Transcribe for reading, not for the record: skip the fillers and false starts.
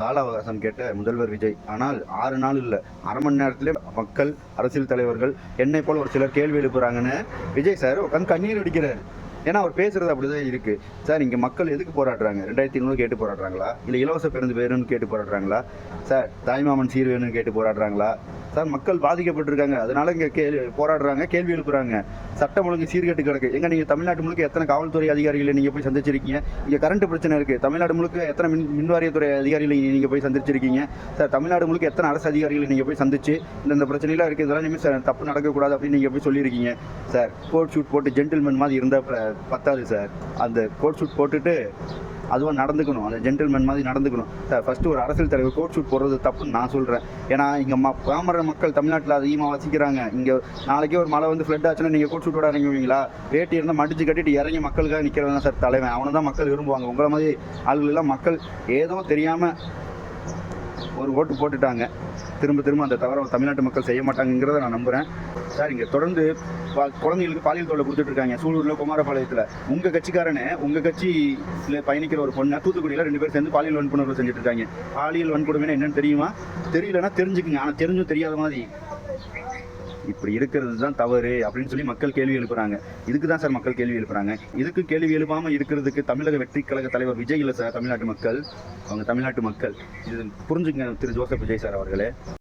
கால அவகாசம் கேட்ட முதல்வர் விஜய். ஆனால் 6 நாள் இல்ல, அரை மணி நேரத்திலே மக்கள், அரசியல் தலைவர்கள், என்னை போல ஒரு சிலர் கேள்வி எழுப்புறாங்கன்னு விஜய் சார் உட்காந்து கண்ணீர் வடிக்கிறார். ஏன்னா அவர் பேசுறது அப்படிதான் இருக்கு. சார் இங்க மக்கள் எதுக்கு போராடுறாங்க? 2200 கேட்டு போராடுறாங்களா? இல்ல இலவச பேருந்து வேணும்னு கேட்டு போராடுறாங்களா? சார் தாய்மாமன் சீர் வேணும்னு கேட்டு போராடுறாங்களா? சார் மக்கள் பாதிக்கப்பட்டிருக்காங்க, அதனால இங்க போராடுறாங்க, கேள்வி எழுப்புறாங்க. சட்டம் ஒழுங்கு சீர்கெட்டு கிடக்கு. எங்க நீங்க தமிழ்நாட்டு முழுக்க எத்தனை காவல்துறை அதிகாரிகளை நீங்க போய் சந்திச்சிருக்கீங்க? இங்க கரண்ட் பிரச்சனை இருக்கு, தமிழ்நாடு முழுக்க எத்தனை மின்வாரியத்துறை அதிகாரிகளை நீங்க போய் சந்திச்சிருக்கீங்க? சார் தமிழ்நாடு முழுக்க எத்தனை அரசு அதிகாரிகளை நீங்க போய் சந்திச்சு இந்த பிரச்சனைலாம் இருக்கு, இதெல்லாம் இனிமேல் தப்பு நடக்கக்கூடாது அப்படின்னு நீங்க போய் சொல்லியிருக்கீங்க. சார் கோட் ஷூட் போட்டு ஜென்டில்மேன் மாதிரி இருந்தா பத்தாது சார். அந்த கோட் ஷூட் போட்டுட்டு அதுவும் நடந்துக்கணும், அந்த ஜென்டில்மேன் மாதிரி நடந்துக்கணும் சார். ஃபர்ஸ்ட் ஒரு அரசியல் தலைவர் கோட் ஷூட் போடுறது தப்புன்னு நான் சொல்கிறேன். ஏன்னா இங்கே பாமர மக்கள் தமிழ்நாட்டில் அதிகமாக வசிக்கிறாங்க. இங்கே நாளைக்கே ஒரு மழை வந்து ஃப்ளட் ஆச்சுன்னா நீங்கள் கோட் ஷூட்டோட இறங்குவீங்களா? வேட்டி இருந்தால் மடிச்சு கட்டிட்டு இறங்கி மக்களுக்காக நிற்கிறது தான் சார் தலைவன். அவனை தான் மக்கள் விரும்புவாங்க. உங்களை மாதிரி ஆளுகளெல்லாம் மக்கள் ஏதோ தெரியாமல் ஒரு ஓட்டு போட்டுட்டாங்க. திரும்ப திரும்ப அந்த தவிர தமிழ்நாட்டு மக்கள் செய்ய மாட்டாங்கிறத நான் நம்புகிறேன். சார் இங்கே தொடர்ந்து குழந்தைகளுக்கு பாலியல் தொல்லை கொடுத்துட்டு இருக்காங்க. சூலூரில் குமாரபாளையத்தில் உங்கள் கட்சிக்காரனே, உங்கள் கட்சியில் பயணிக்கிற ஒரு பொண்ணை தூத்துக்குடியில் 2 பேர் சேர்ந்து பாலியல் வன்கொடுமை செஞ்சுட்டு இருக்காங்க. பாலியல் வன்கொடுமைன்னா என்னன்னு தெரியுமா? தெரியலன்னா தெரிஞ்சுக்குங்க. ஆனால் தெரிஞ்சும் தெரியாத மாதிரி இப்படி இருக்கிறது தான் தவறு அப்படின்னு சொல்லி மக்கள் கேள்வி எழுப்புறாங்க. இதுக்கு தான் சார் மக்கள் கேள்வி எழுப்புறாங்க. இதுக்கு கேள்வி எழுப்பாமல் இருக்கிறதுக்கு தமிழக வெற்றி கழக தலைவர் விஜய் இல்லை சார். தமிழ்நாட்டு மக்கள், அவங்க தமிழ்நாட்டு மக்கள் இது புரிஞ்சுங்க திரு ஜோசப் விஜய் சார் அவர்களே.